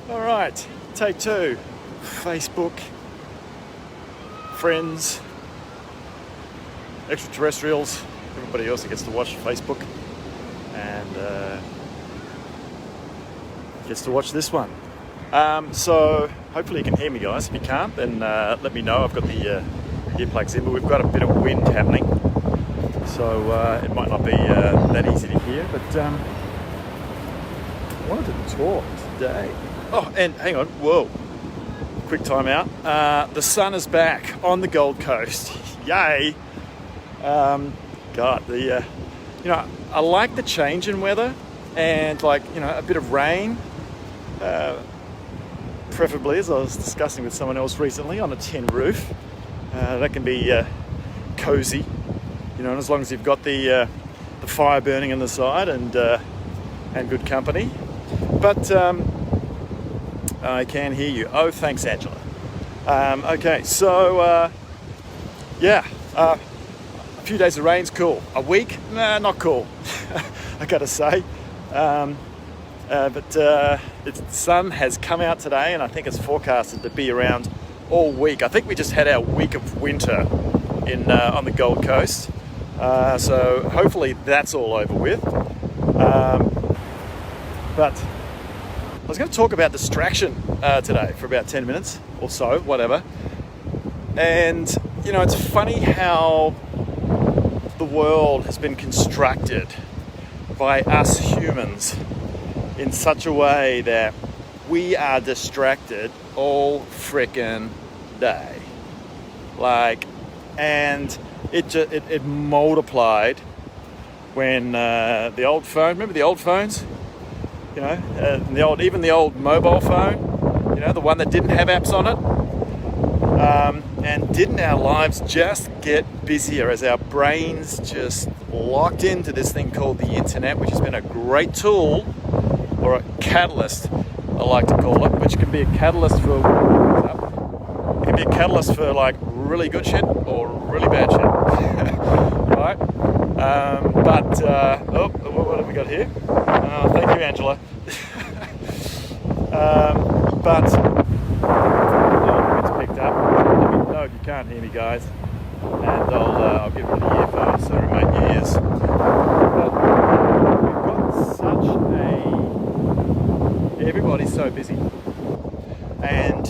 All right, take two. Facebook, friends, extraterrestrials, everybody else that gets to watch Facebook and gets to watch this one. So hopefully you can hear me, guys. If you can't, then let me know. I've got the earplugs in, but we've got a bit of wind happening, so it might not be that easy to hear. But I wanted to talk today. Oh, and hang on, whoa, quick time out. The sun is back on the Gold Coast. Yay! God, I like the change in weather and a bit of rain. Preferably, as I was discussing with someone else recently, on a tin roof. That can be cozy, and as long as you've got the fire burning on the side and good company. But I can hear you. Oh, thanks, Angela. Okay, so a few days of rain's cool. A week? Nah, not cool. I gotta say. But the sun has come out today, and I think it's forecasted to be around all week. I think we just had our week of winter on the Gold Coast, so hopefully that's all over with. But I was going to talk about distraction today for about 10 minutes or so, whatever. And it's funny how the world has been constructed by us humans in such a way that we are distracted all frickin' day. And it multiplied when the old phone, remember the old phones? Even the old mobile phone, the one that didn't have apps on it. And didn't our lives just get busier as our brains just locked into this thing called the internet, which has been a great tool, or a catalyst, I like to call it, which can be a catalyst for really good shit or really bad shit, right? What have we got here? Thank you, Angela. It's picked up. Let me know if you can't hear me, guys, and I'll get rid of the earphones so remote your ears. But we've got everybody's so busy, and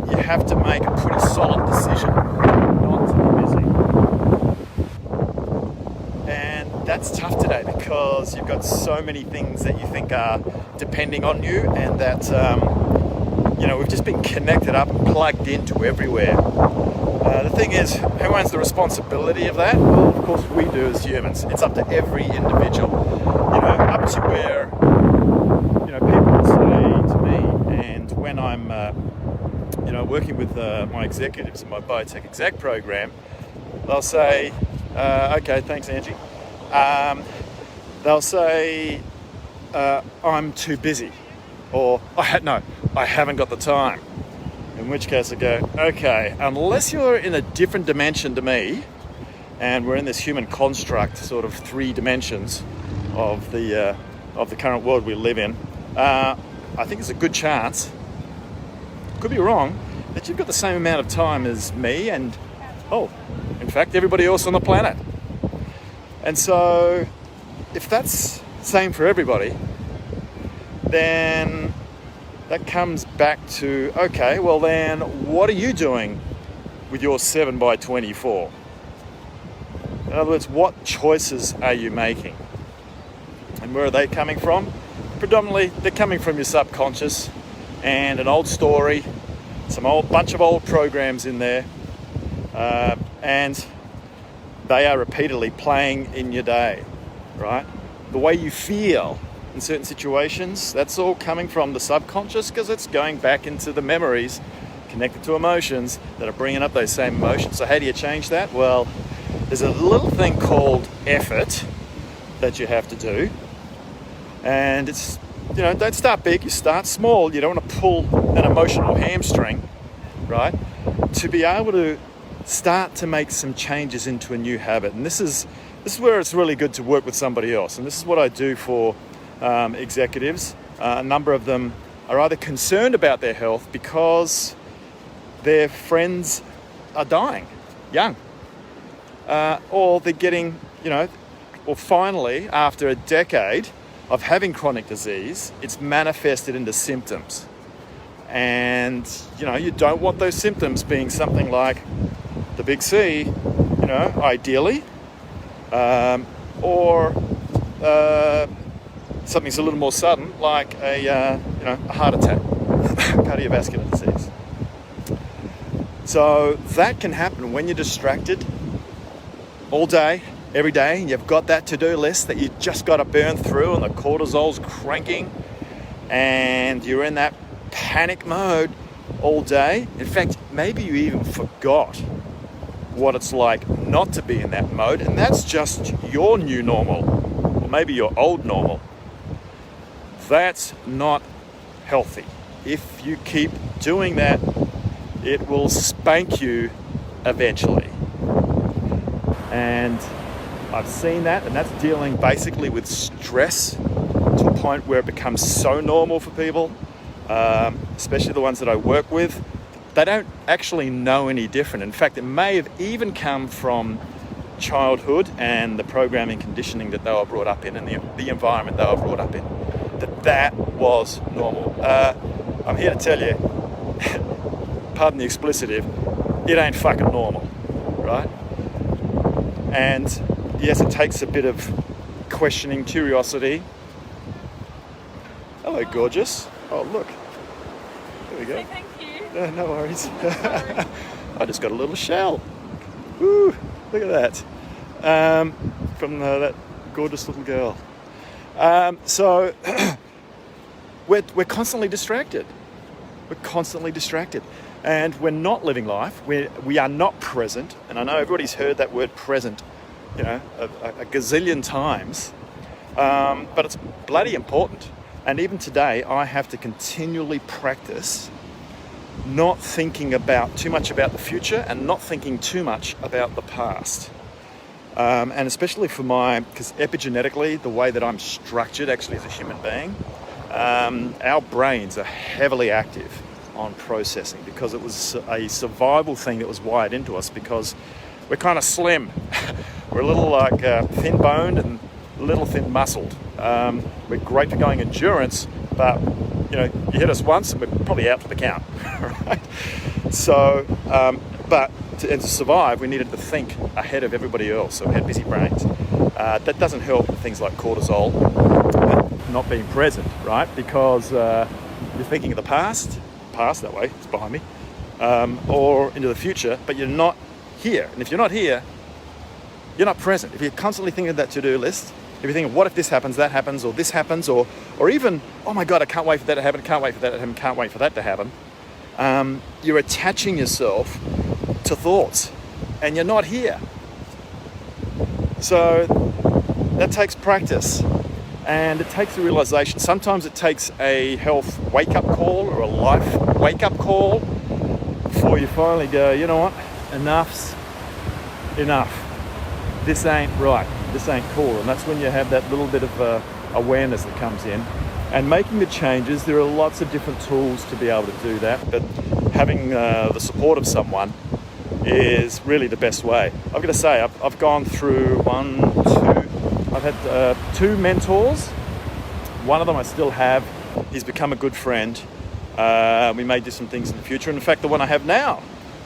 you have to make a pretty solid decision not to be busy. And that's tough today because you've got so many things that you think are depending on you, and that we've just been connected up and plugged into everywhere. The thing is, who owns the responsibility of that? Well, of course we do as humans. It's up to every individual, up to where people say to me, and when I'm working with my executives in my Biotech Exec program, they'll say, okay, thanks, Angie. They'll say, I'm too busy, or I haven't got the time. In which case I go, okay, unless you're in a different dimension to me, and we're in this human construct, sort of 3 dimensions of the current world we live in, I think there's a good chance, could be wrong, that you've got the same amount of time as me and, in fact, everybody else on the planet. And so, if that's the same for everybody, then that comes back to, okay, well then, what are you doing with your 7x24? In other words, what choices are you making? And where are they coming from? Predominantly, they're coming from your subconscious and an old story, bunch of old programs in there, and they are repeatedly playing in your day, right? The way you feel in certain situations, that's all coming from the subconscious because it's going back into the memories connected to emotions that are bringing up those same emotions. So how do you change that? Well, there's a little thing called effort that you have to do. And it's, don't start big, you start small. You don't want to pull an emotional hamstring, right? To be able to start to make some changes into a new habit. And this is where it's really good to work with somebody else. And this is what I do for executives. A number of them are either concerned about their health because their friends are dying young, or they're getting, or finally, after a decade of having chronic disease, it's manifested into symptoms. And, you don't want those symptoms being something like the big C, ideally, or something's a little more sudden, like a heart attack, cardiovascular disease. So that can happen when you're distracted all day, every day, and you've got that to-do list that you just got to burn through, and the cortisol's cranking, and you're in that panic mode all day. In fact, maybe you even forgot what it's like not to be in that mode, and that's just your new normal, or maybe your old normal. That's not healthy. If you keep doing that, it will spank you eventually. And I've seen that, and that's dealing basically with stress to a point where it becomes so normal for people, especially the ones that I work with. They don't actually know any different. In fact, it may have even come from childhood and the programming conditioning that they were brought up in, and the environment they were brought up in, that was normal. I'm here to tell you, pardon the explicitive, it ain't fucking normal, right? And yes, it takes a bit of questioning, curiosity. Hello, gorgeous. Oh, look. There we go. Say thank you. No worries. I just got a little shell. Woo, look at that. From that gorgeous little girl. So we're constantly distracted. We're constantly distracted. And we're not living life. We are not present. And I know everybody's heard that word present, a gazillion times. But it's bloody important. And even today, I have to continually practice not thinking too much about the future and not thinking too much about the past. And especially because epigenetically, the way that I'm structured actually as a human being, our brains are heavily active on processing, because it was a survival thing that was wired into us, because we're kind of slim. We're a little like thin-boned and a little thin-muscled. We're great for going endurance, but you hit us once and we're probably out for the count, right? So, to survive, we needed to think ahead of everybody else, so we had busy brains. That doesn't help with things like cortisol, not being present, right? Because you're thinking of the past that way, it's behind me, or into the future, but you're not here. And if you're not here, you're not present. If you're constantly thinking of that to-do list, if you're thinking, what if this happens, that happens, or this happens, or even, oh my God, I can't wait for that to happen, can't wait for that to happen, can't wait for that to happen, you're attaching yourself to thoughts, and you're not here. So that takes practice, and it takes a realization. Sometimes it takes a health wake-up call or a life wake-up call before you finally go, you know what, enough's enough. This ain't right, this ain't cool. And that's when you have that little bit of awareness that comes in. And making the changes, there are lots of different tools to be able to do that, but having the support of someone is really the best way. I've got to say, I've gone through I've had 2 mentors. One of them I still have. He's become a good friend. We may do some things in the future. And in fact, the one I have now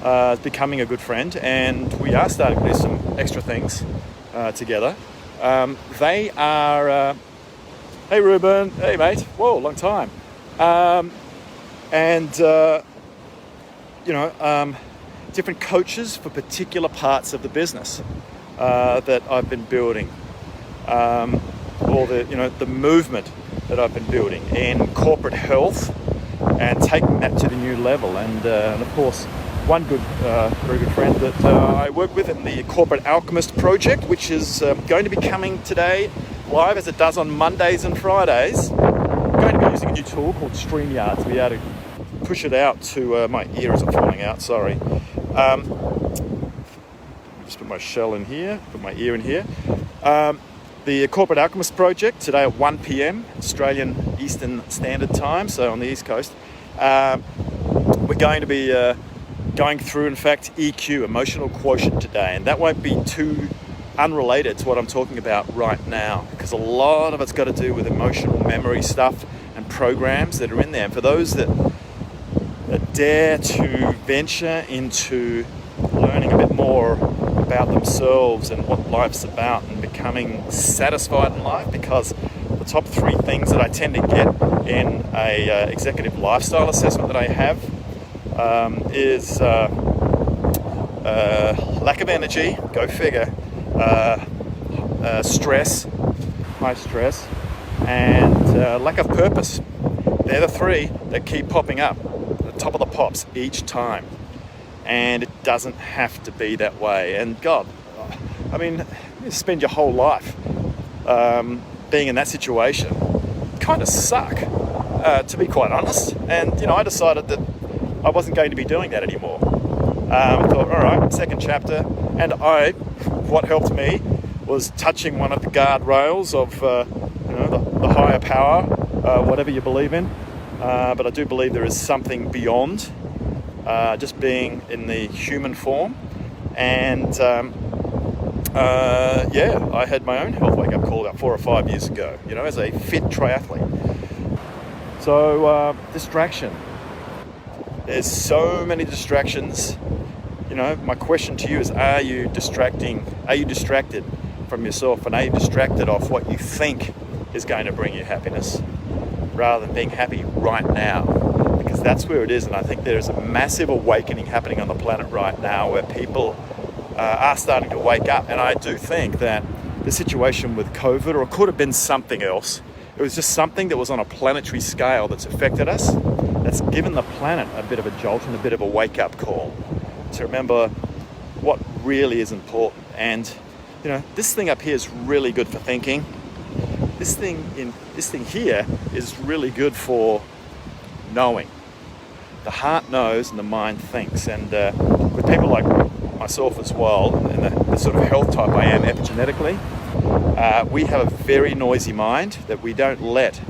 is becoming a good friend, and we are starting to do some extra things together. They are, hey Ruben, hey mate, whoa, long time. Different coaches for particular parts of the business that I've been building, or the movement that I've been building in corporate health, and taking that to the new level. And of course, one very good friend that I work with in the Corporate Alchemist project, which is going to be coming today live, as it does on Mondays and Fridays. I'm going to be using a new tool called StreamYard to be able to push it out to my ear isn't falling out, sorry. Just put my shell in here, put my ear in here. The Corporate Alchemist project today at 1 p.m. Australian Eastern Standard Time, so on the East Coast. We're going to be going through, in fact, EQ, emotional quotient today, and that won't be too unrelated to what I'm talking about right now, because a lot of it's got to do with emotional memory stuff and programs that are in there. And for those that dare to venture into learning a bit more about themselves and what life's about and becoming satisfied in life, because the top 3 things that I tend to get in a executive lifestyle assessment that I have is lack of energy, go figure, stress, high stress, and lack of purpose. They're the 3 that keep popping up at the top of the pops each time. And it doesn't have to be that way. And God, I mean, you spend your whole life being in that situation. Kind of suck, to be quite honest. And, I decided that I wasn't going to be doing that anymore. I thought, all right, second chapter. And what helped me was touching one of the guardrails of, the higher power, whatever you believe in. But I do believe there is something beyond just being in the human form. And I had my own health wake-up call about 4 or 5 years ago, as a fit triathlete. So distraction. There's so many distractions. My question to you is, are you distracted from yourself, and are you distracted off what you think is going to bring you happiness rather than being happy right now? Because that's where it is. And I think there's a massive awakening happening on the planet right now where people are starting to wake up. And I do think that the situation with COVID, or it could have been something else, it was just something that was on a planetary scale that's affected us, that's given the planet a bit of a jolt and a bit of a wake-up call to remember what really is important. And this thing up here is really good for thinking. This thing here is really good for knowing. The heart knows and the mind thinks. And with people like myself as well, and the sort of health type I am epigenetically, we have a very noisy mind that we don't let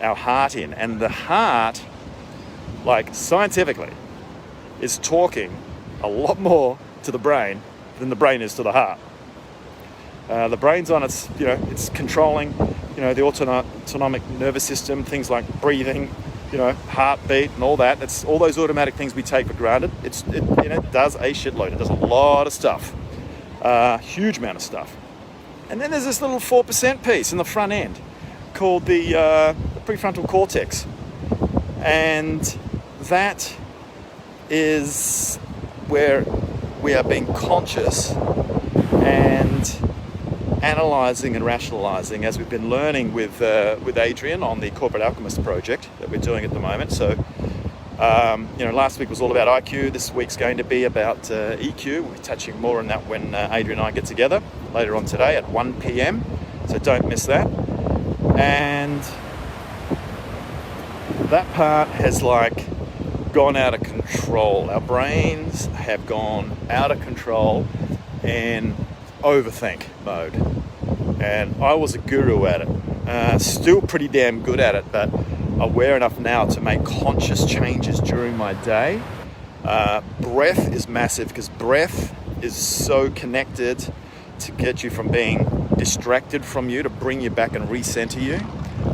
our heart in. And the heart, scientifically, is talking a lot more to the brain than the brain is to the heart. The brain's on its, it's controlling, the autonomic nervous system, things like breathing, heartbeat and all that. It's all those automatic things we take for granted. It does a shitload. It does a lot of stuff, huge amount of stuff. And then there's this little 4% piece in the front end called the prefrontal cortex. And that is where we are being conscious and analysing and rationalising, as we've been learning with Adrian on the Corporate Alchemist project that we're doing at the moment. So, last week was all about IQ. This week's going to be about EQ. We'll be touching more on that when Adrian and I get together later on today at 1 p.m. So don't miss that. And that part has gone out of control. Our brains have gone out of control in overthink mode. And I was a guru at it. Still pretty damn good at it, but aware enough now to make conscious changes during my day. Breath is massive, because breath is so connected to get you from being distracted from you, to bring you back and recenter you.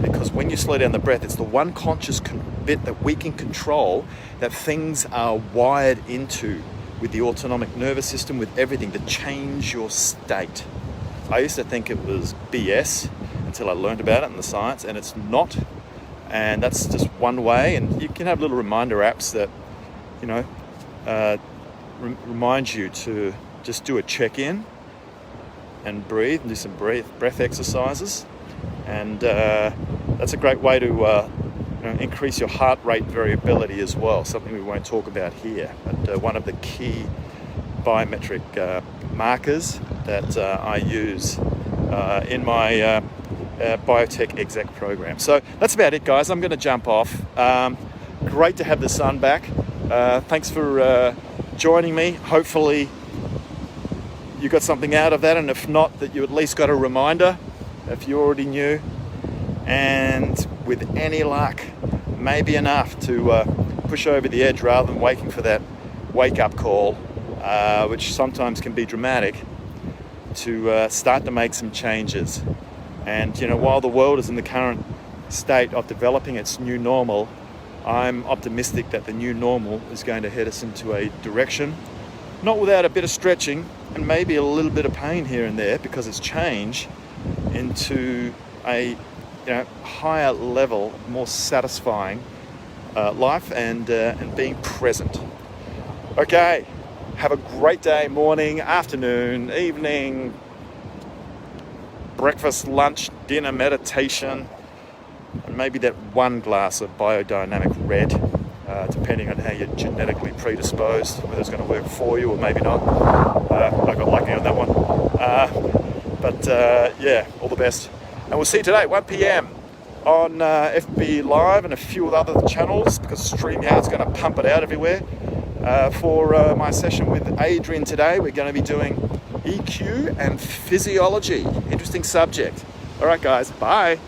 Because when you slow down the breath, it's the one conscious bit that we can control, that things are wired into with the autonomic nervous system, with everything, to change your state. I used to think it was BS until I learned about it in the science, and it's not. And that's just one way. And you can have little reminder apps that, remind you to just do a check-in and breathe, and do some breath exercises. And that's a great way to increase your heart rate variability as well, something we won't talk about here. But one of the key biometric markers that I use in my biotech exec program. So that's about it, guys. I'm going to jump off. Great to have the sun back. Thanks for joining me. Hopefully you got something out of that, and if not, that you at least got a reminder if you already knew. And with any luck, maybe enough to push over the edge rather than waiting for that wake-up call, which sometimes can be dramatic, to start to make some changes. And while the world is in the current state of developing its new normal, I'm optimistic that the new normal is going to head us into a direction, not without a bit of stretching and maybe a little bit of pain here and there, because it's change, into a higher level, more satisfying life and being present. Okay, have a great day, morning, afternoon, evening, breakfast, lunch, dinner, meditation, and maybe that one glass of biodynamic red, depending on how you're genetically predisposed, whether it's going to work for you or maybe not. I got lucky on that one. Yeah, all the best. And we'll see you today, 1 p.m. on FB Live and a few other channels, because StreamYard's going to pump it out everywhere. For my session with Adrian today, we're going to be doing EQ and physiology. Interesting subject. All right, guys. Bye.